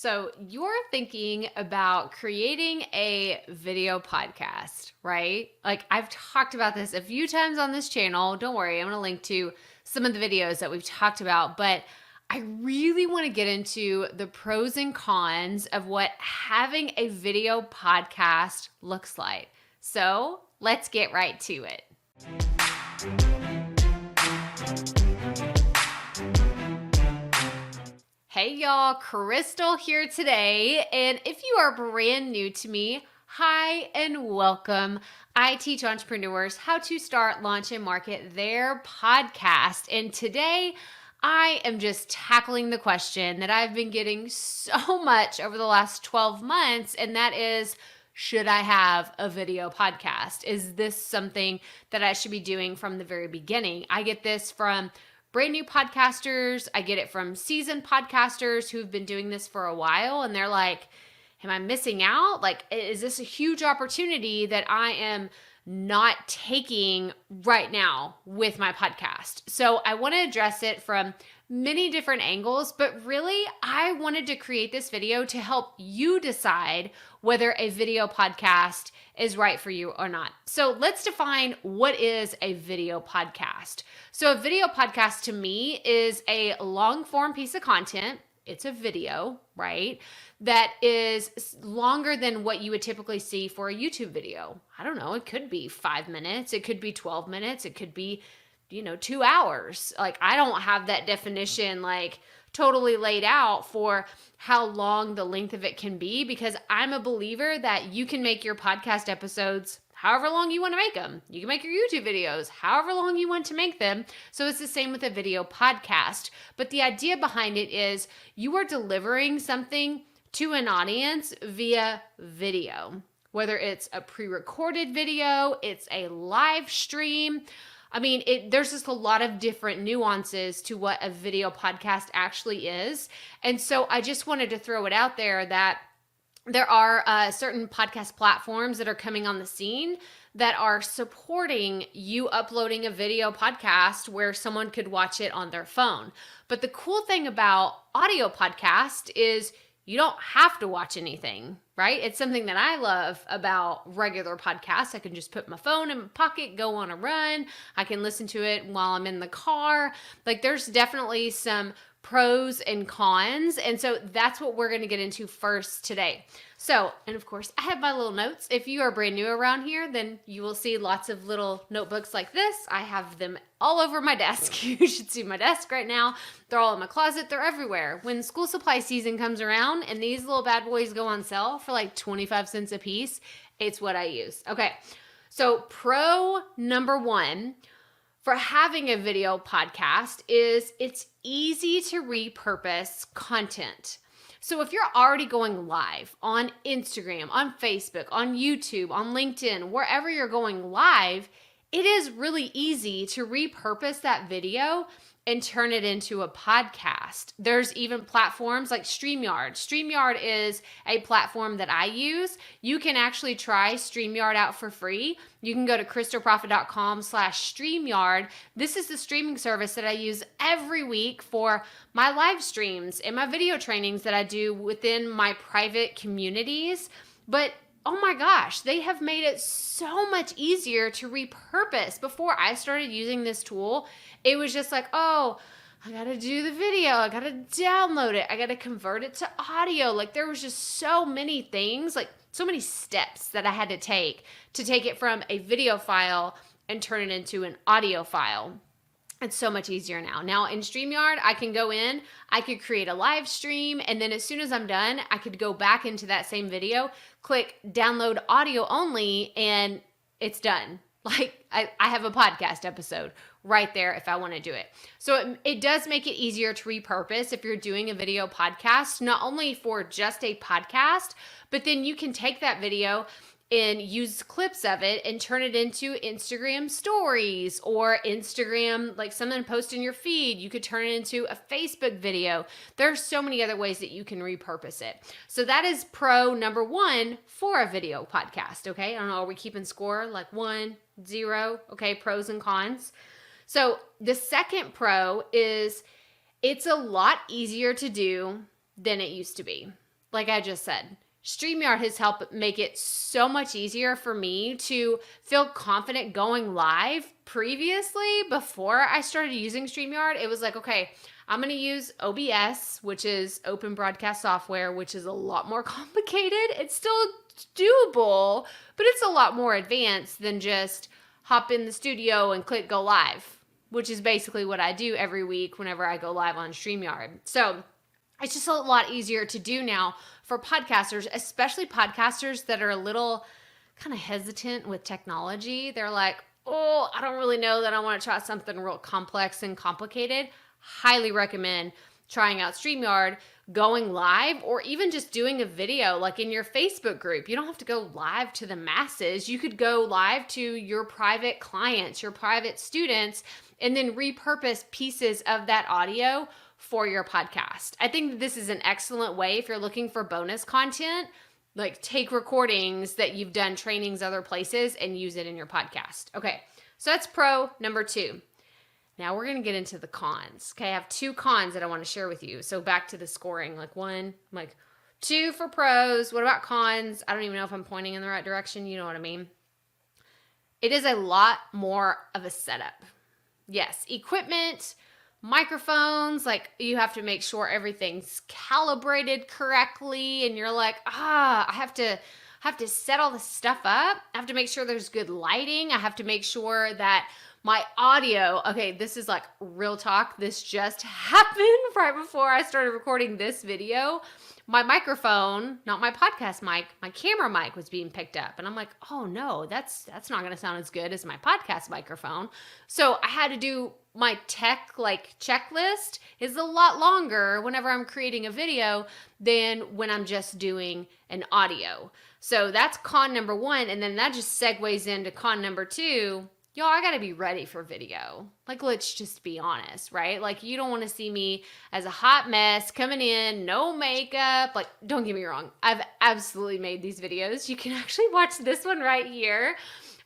So you're thinking about creating a video podcast, right? Like I've talked about this a few times on this channel. Don't worry, I'm going to link to some of the videos that we've talked about, but I really want to get into the pros and cons of what having a video podcast looks like. So let's get right to it. Hey y'all, Crystal here today, and if you are brand new to me, hi and welcome. I teach entrepreneurs how to start, launch, and market their podcast, and today I am just tackling the question that I've been getting so much over the last 12 months, and that is, should I have a video podcast? Is this something that I should be doing from the very beginning? I get this from brand new podcasters. I get it from seasoned podcasters who've been doing this for a while, and they're like, am I missing out? Like, is this a huge opportunity that I am not taking right now with my podcast? So I want to address it from many different angles, but really I wanted to create this video to help you decide whether a video podcast is right for you or not. So let's define what is a video podcast. So a video podcast to me is a long form piece of content. It's a video, right? That is longer than what you would typically see for a YouTube video. I don't know. It could be 5 minutes. It could be 12 minutes. It could be 2 hours. Like, I don't have that definition like totally laid out for how long the length of it can be, because I'm a believer that you can make your podcast episodes however long you want to make them. You can make your YouTube videos however long you want to make them. So it's the same with a video podcast. But the idea behind it is you are delivering something to an audience via video, whether it's a pre-recorded video, it's a live stream. I mean, there's just a lot of different nuances to what a video podcast actually is. And so I just wanted to throw it out there that there are certain podcast platforms that are coming on the scene that are supporting you uploading a video podcast where someone could watch it on their phone. But the cool thing about audio podcast is you don't have to watch anything, right? It's something that I love about regular podcasts. I can just put my phone in my pocket, go on a run. I can listen to it while I'm in the car. Like, there's definitely some pros and cons. And so that's what we're going to get into first today. So, and of course, I have my little notes. If you are brand new around here, then you will see lots of little notebooks like this. I have them all over my desk. You should see my desk right now. They're all in my closet. They're everywhere. When school supply season comes around and these little bad boys go on sale for like 25 cents a piece, it's what I use. Okay. So pro number one for having a video podcast is it's easy to repurpose content. So if you're already going live on Instagram, on Facebook, on YouTube, on LinkedIn, wherever you're going live, it is really easy to repurpose that video and turn it into a podcast. There's even platforms like STREAMYARD. STREAMYARD is a platform that I use. You can actually try STREAMYARD out for free. You can go to crystalproffitt.com/STREAMYARD. This is the streaming service that I use every week for my live streams and my video trainings that I do within my private communities. But oh my gosh, they have made it so much easier to repurpose. Before I started using this tool, it was just like, oh, I got to do the video. I got to download it. I got to convert it to audio. Like, there was just so many things, like so many steps that I had to take it from a video file and turn it into an audio file. It's so much easier now. Now in StreamYard, I can go in, I could create a live stream, and then as soon as I'm done, I could go back into that same video, click download audio only, and it's done. Like, I have a podcast episode right there if I want to do it. So it does make it easier to repurpose if you're doing a video podcast, not only for just a podcast, but then you can take that video and use clips of it and turn it into Instagram stories or Instagram, like something post in your feed. You could turn it into a Facebook video. There are so many other ways that you can repurpose it. So that is pro number one for a video podcast. Okay. I don't know. Are we keeping score? Like 1, 0. Okay. Pros and cons. So the second pro is it's a lot easier to do than it used to be. like I just said, StreamYard has helped make it so much easier for me to feel confident going live. Previously, before I started using StreamYard, it was like, okay, I'm going to use OBS, which is Open Broadcast Software, which is a lot more complicated. It's still doable, but it's a lot more advanced than just hop in the studio and click go live, which is basically what I do every week whenever I go live on StreamYard. So it's just a lot easier to do now for podcasters, especially podcasters that are a little kind of hesitant with technology. They're like, oh, I don't really know that I want to try something real complex and complicated. Highly recommend trying out StreamYard, going live, or even just doing a video like in your Facebook group. You don't have to go live to the masses. You could go live to your private clients, your private students, and then repurpose pieces of that audio for your podcast. I think this is an excellent way if you're looking for bonus content, like take recordings that you've done trainings other places and use it in your podcast. Okay, so that's pro number 2. Now we're going to get into the cons. Okay, I have 2 cons that I want to share with you. So back to the scoring, like 1, like 2 for pros. What about cons? I don't even know if I'm pointing in the right direction. You know what I mean? It is a lot more of a setup. Yes, equipment, microphones, like you have to make sure everything's calibrated correctly, and you're like, I have to set all this stuff up. I have to make sure there's good lighting. I have to make sure that my audio, okay, this is like real talk. This just happened right before I started recording this video. My microphone, not my podcast mic, my camera mic was being picked up. And I'm like, oh no, that's not going to sound as good as my podcast microphone. So I had to do my tech like checklist is a lot longer whenever I'm creating a video than when I'm just doing an audio. So that's con number 1. And then that just segues into con number 2. Y'all, I gotta be ready for video. Like, let's just be honest, right? Like, you don't want to see me as a hot mess coming in, no makeup. Like, don't get me wrong. I've absolutely made these videos. You can actually watch this one right here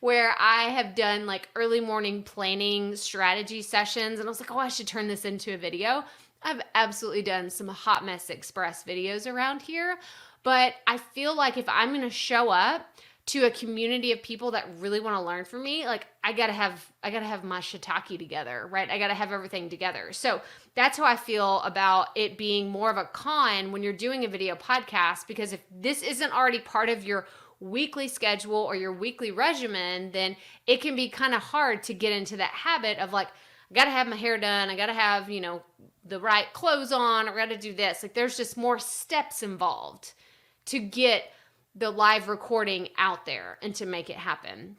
where I have done like early morning planning strategy sessions. And I was like, oh, I should turn this into a video. I've absolutely done some Hot Mess Express videos around here. But I feel like if I'm going to show up to a community of people that really want to learn from me, like I gotta have my shiitake together, right? I gotta have everything together. So that's how I feel about it being more of a con when you're doing a video podcast, because if this isn't already part of your weekly schedule or your weekly regimen, then it can be kind of hard to get into that habit of like, I gotta have my hair done, I gotta have, the right clothes on, I gotta do this. Like there's just more steps involved to get the live recording out there and to make it happen.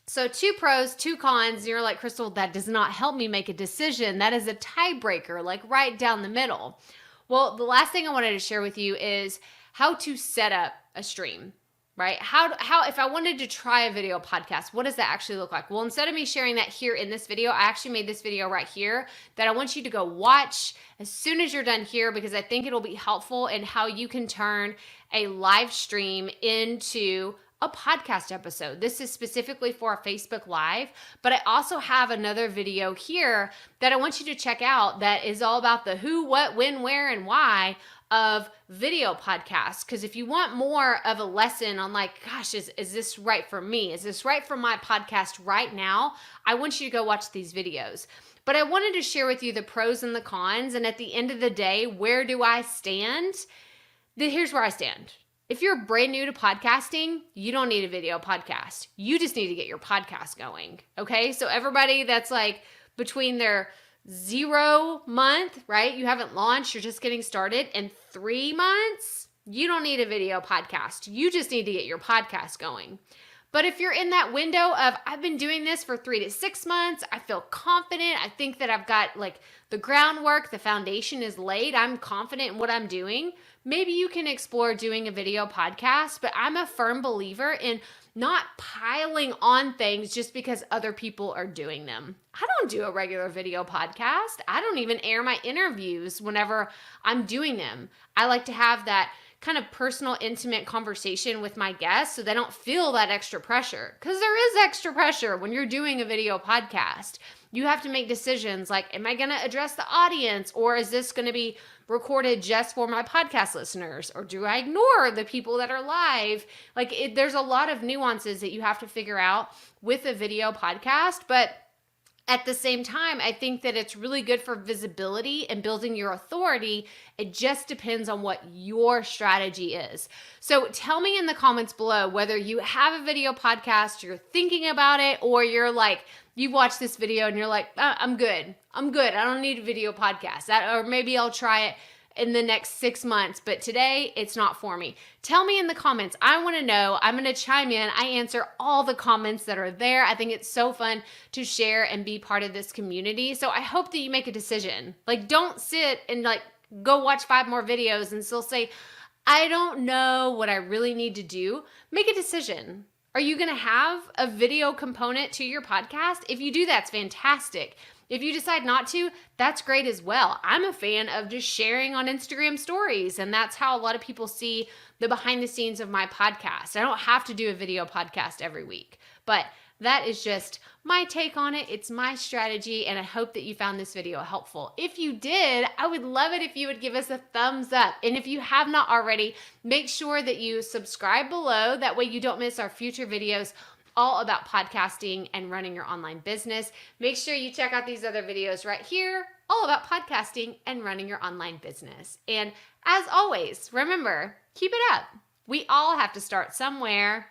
So 2 pros, 2 cons, and you're like, Crystal, that does not help me make a decision. That is a tiebreaker, like right down the middle. Well, the last thing I wanted to share with you is how to set up a stream, right? How if I wanted to try a video podcast, what does that actually look like? Well, instead of me sharing that here in this video, I actually made this video right here that I want you to go watch as soon as you're done here, because I think it'll be helpful in how you can turn a live stream into a podcast episode. This is specifically for a Facebook Live, but I also have another video here that I want you to check out that is all about the who, what, when, where, and why of video podcasts. Because if you want more of a lesson on like, gosh, is this right for me? Is this right for my podcast right now? I want you to go watch these videos. But I wanted to share with you the pros and the cons. And at the end of the day, where do I stand? Here's where I stand. If you're brand new to podcasting, you don't need a video podcast. You just need to get your podcast going. Okay. So everybody that's like between their 0 month, right? You haven't launched, you're just getting started, and 3 months, you don't need a video podcast. You just need to get your podcast going. But if you're in that window of, I've been doing this for 3 to 6 months, I feel confident, I think that I've got like the groundwork, the foundation is laid, I'm confident in what I'm doing, maybe you can explore doing a video podcast. But I'm a firm believer in not piling on things just because other people are doing them. I don't do a regular video podcast. I don't even air my interviews whenever I'm doing them. I like to have that kind of personal, intimate conversation with my guests so they don't feel that extra pressure. Because there is extra pressure when you're doing a video podcast. You have to make decisions like, am I going to address the audience, or is this going to be recorded just for my podcast listeners, or do I ignore the people that are live? Like there's a lot of nuances that you have to figure out with a video podcast, but at the same time, I think that it's really good for visibility and building your authority. It just depends on what your strategy is. So tell me in the comments below whether you have a video podcast, you're thinking about it, or you're like, you watch this video and you're like, I'm good. I don't need a video podcast. Or maybe I'll try it in the next 6 months, but today it's not for me. Tell me in the comments. I want to know. I'm going to chime in. I answer all the comments that are there. I think it's so fun to share and be part of this community. So I hope that you make a decision. Like, don't sit and like go watch 5 more videos and still say, I don't know what I really need to do. Make a decision. Are you going to have a video component to your podcast? If you do, that's fantastic. If you decide not to, that's great as well. I'm a fan of just sharing on Instagram stories, and that's how a lot of people see the behind the scenes of my podcast. I don't have to do a video podcast every week, but that is just my take on it. It's my strategy, and I hope that you found this video helpful. If you did, I would love it if you would give us a thumbs up. And if you have not already, make sure that you subscribe below. That way you don't miss our future videos all about podcasting and running your online business. Make sure you check out these other videos right here, all about podcasting and running your online business. And as always, remember, keep it up. We all have to start somewhere.